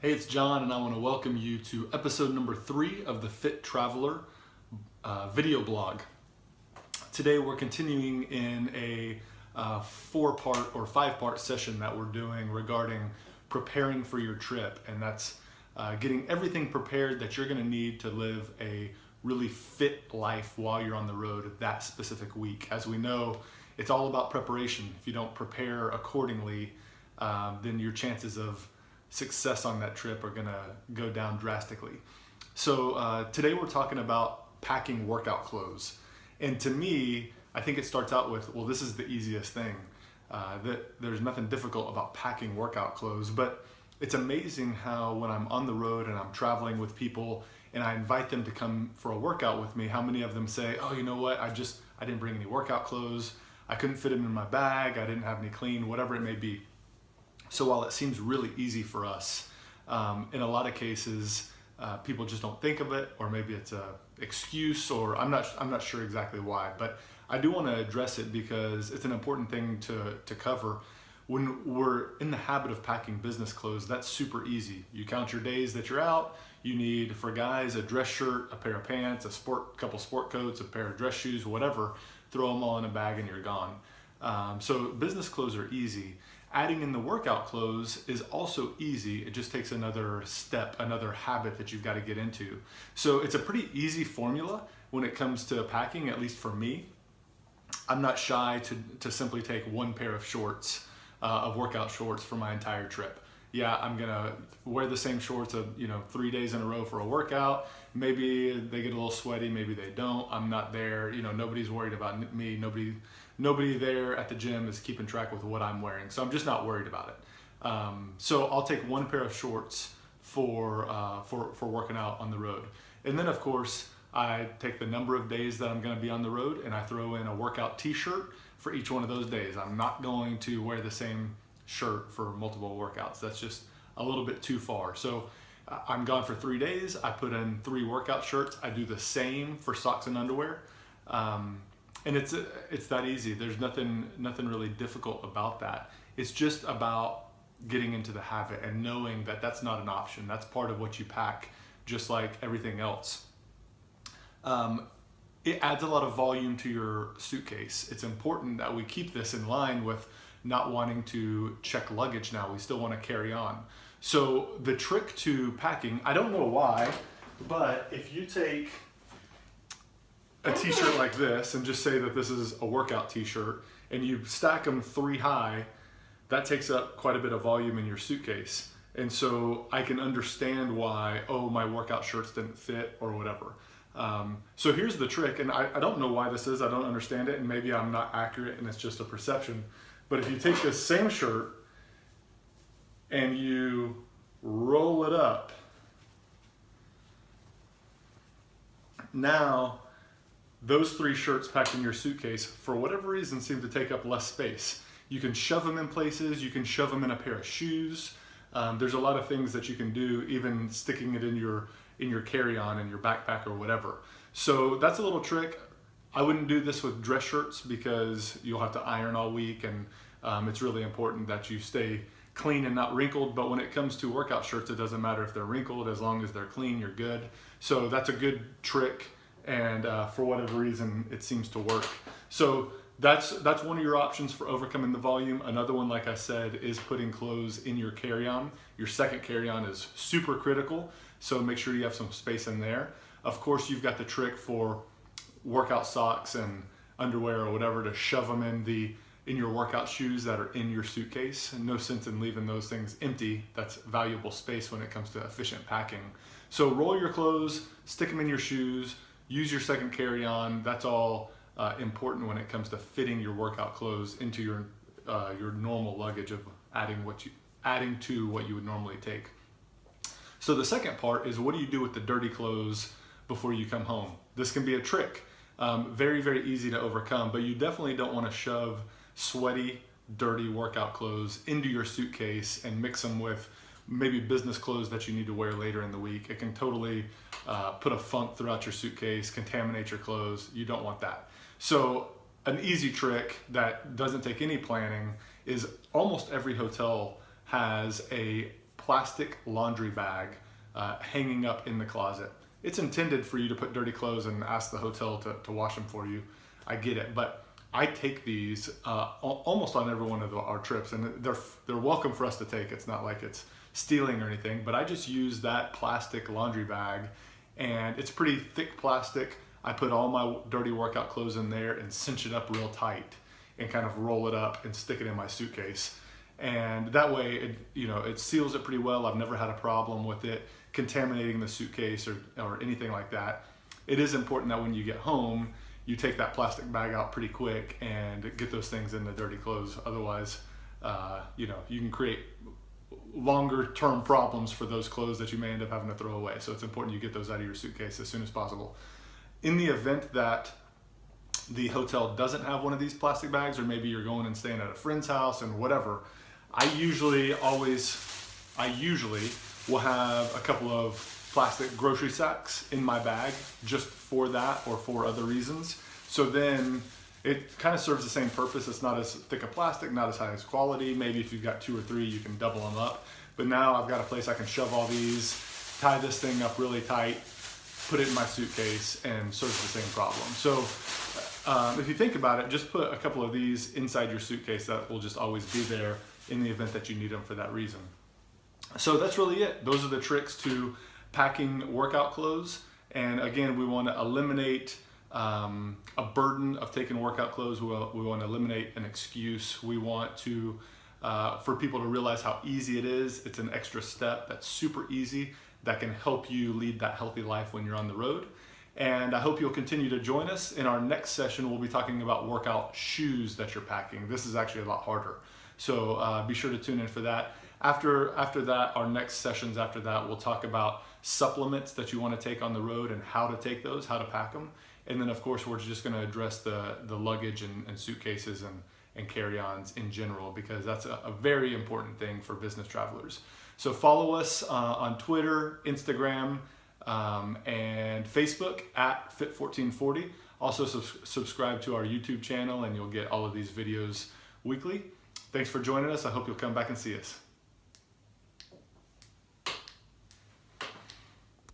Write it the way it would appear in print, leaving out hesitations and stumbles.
Hey, it's John, and I want to welcome you to episode number 3 of the Fit Traveler video blog. Today we're continuing in a 4-part or 5-part session that we're doing regarding preparing for your trip, and that's getting everything prepared that you're going to need to live a really fit life while you're on the road that specific week. As we know, it's all about preparation. If you don't prepare accordingly, then your chances of success on that trip are gonna go down drastically. So today we're talking about packing workout clothes. And to me, I think it starts out with, well, this is the easiest thing. That there's nothing difficult about packing workout clothes, but it's amazing how when I'm on the road and I'm traveling with people and I invite them to come for a workout with me, how many of them say, oh, you know what, I didn't bring any workout clothes. I couldn't fit them in my bag. I didn't have any clean, whatever it may be. So while it seems really easy for us, in a lot of cases, people just don't think of it, or maybe it's an excuse, or I'm not sure exactly why. But I do want to address it because it's an important thing to cover. When we're in the habit of packing business clothes, that's super easy. You count your days that you're out. You need, for guys, a dress shirt, a pair of pants, couple sport coats, a pair of dress shoes, whatever. Throw them all in a bag and you're gone. So business clothes are easy. Adding in the workout clothes is also easy. It just takes another step, another habit that you've got to get into. So it's a pretty easy formula when it comes to packing, at least for me. I'm not shy to simply take one pair of shorts, of workout shorts for my entire trip. Yeah, I'm gonna wear the same shorts 3 days in a row for a workout. Maybe they get a little sweaty, maybe they don't. I'm not there, nobody's worried about me. Nobody there at the gym is keeping track with what I'm wearing, so I'm just not worried about it. So I'll take one pair of shorts for working out on the road. And then of course, I take the number of days that I'm gonna be on the road and I throw in a workout t-shirt for each one of those days. I'm not going to wear the same shirt for multiple workouts. That's just a little bit too far. So I'm gone for 3 days. I put in 3 workout shirts. I do the same for socks and underwear. And it's that easy. There's nothing really difficult about that. It's just about getting into the habit and knowing that that's not an option. That's part of what you pack, just like everything else. It adds a lot of volume to your suitcase. It's important that we keep this in line with not wanting to check luggage now. We still want to carry on. So the trick to packing, I don't know why, but if you take a t-shirt like this and just say that this is a workout t-shirt and you stack them 3 high, that takes up quite a bit of volume in your suitcase. And so I can understand why, oh, my workout shirts didn't fit or whatever. So here's the trick, and I don't know why this is, I don't understand it, and maybe I'm not accurate and it's just a perception. But if you take this same shirt and you roll it up, now those 3 shirts packed in your suitcase, for whatever reason, seem to take up less space. You can shove them in places, you can shove them in a pair of shoes. There's a lot of things that you can do, even sticking it in your carry-on, in your backpack or whatever. So that's a little trick. I wouldn't do this with dress shirts because you'll have to iron all week, and it's really important that you stay clean and not wrinkled. But when it comes to workout shirts, it doesn't matter if they're wrinkled. As long as they're clean, you're good. So that's a good trick, and for whatever reason, it seems to work. So that's one of your options for overcoming the volume. Another one, like I said, is putting clothes in your carry-on. Your second carry-on is super critical, so make sure you have some space in there. Of course, you've got the trick for workout socks and underwear or whatever to shove them in your workout shoes that are in your suitcase. And no sense in leaving those things empty. That's valuable space when it comes to efficient packing. So roll your clothes, stick them in your shoes, use your second carry-on. That's all important when it comes to fitting your workout clothes into your normal luggage of adding to what you would normally take. So the second part is, what do you do with the dirty clothes before you come home? This can be a trick. Very, very easy to overcome, but you definitely don't want to shove sweaty, dirty workout clothes into your suitcase and mix them with maybe business clothes that you need to wear later in the week. It can totally put a funk throughout your suitcase, contaminate your clothes. You don't want that. So an easy trick that doesn't take any planning is almost every hotel has a plastic laundry bag hanging up in the closet. It's intended for you to put dirty clothes and ask the hotel to wash them for you. I get it, but I take these almost on every one of our trips, and they're welcome for us to take. It's not like it's stealing or anything, but I just use that plastic laundry bag, and it's pretty thick plastic. I put all my dirty workout clothes in there and cinch it up real tight and kind of roll it up and stick it in my suitcase. And that way, it seals it pretty well. I've never had a problem with it contaminating the suitcase or anything like that. It is important that when you get home, you take that plastic bag out pretty quick and get those things in the dirty clothes. Otherwise, you can create longer term problems for those clothes that you may end up having to throw away. So it's important you get those out of your suitcase as soon as possible. In the event that the hotel doesn't have one of these plastic bags, or maybe you're going and staying at a friend's house and whatever, I usually will have a couple of plastic grocery sacks in my bag just for that or for other reasons. So then it kind of serves the same purpose. It's not as thick a plastic, not as high as quality. Maybe if you've got 2 or 3, you can double them up. But now I've got a place I can shove all these, tie this thing up really tight, put it in my suitcase, and serves the same problem. So if you think about it, just put a couple of these inside your suitcase. That will just always be there in the event that you need them for that reason. So that's really it. Those are the tricks to packing workout clothes. And again, we want to eliminate a burden of taking workout clothes. We want to eliminate an excuse. We want to for people to realize how easy it is. It's an extra step that's super easy that can help you lead that healthy life when you're on the road. And I hope you'll continue to join us. In our next session, we'll be talking about workout shoes that you're packing. This is actually a lot harder. So be sure to tune in for that. After that, our next sessions after that, we'll talk about supplements that you want to take on the road and how to take those, how to pack them. And then of course, we're just going to address the luggage and suitcases and carry-ons in general, because that's a very important thing for business travelers. So follow us on Twitter, Instagram, and Facebook at Fit1440. Also subscribe to our YouTube channel, and you'll get all of these videos weekly. Thanks for joining us. I hope you'll come back and see us.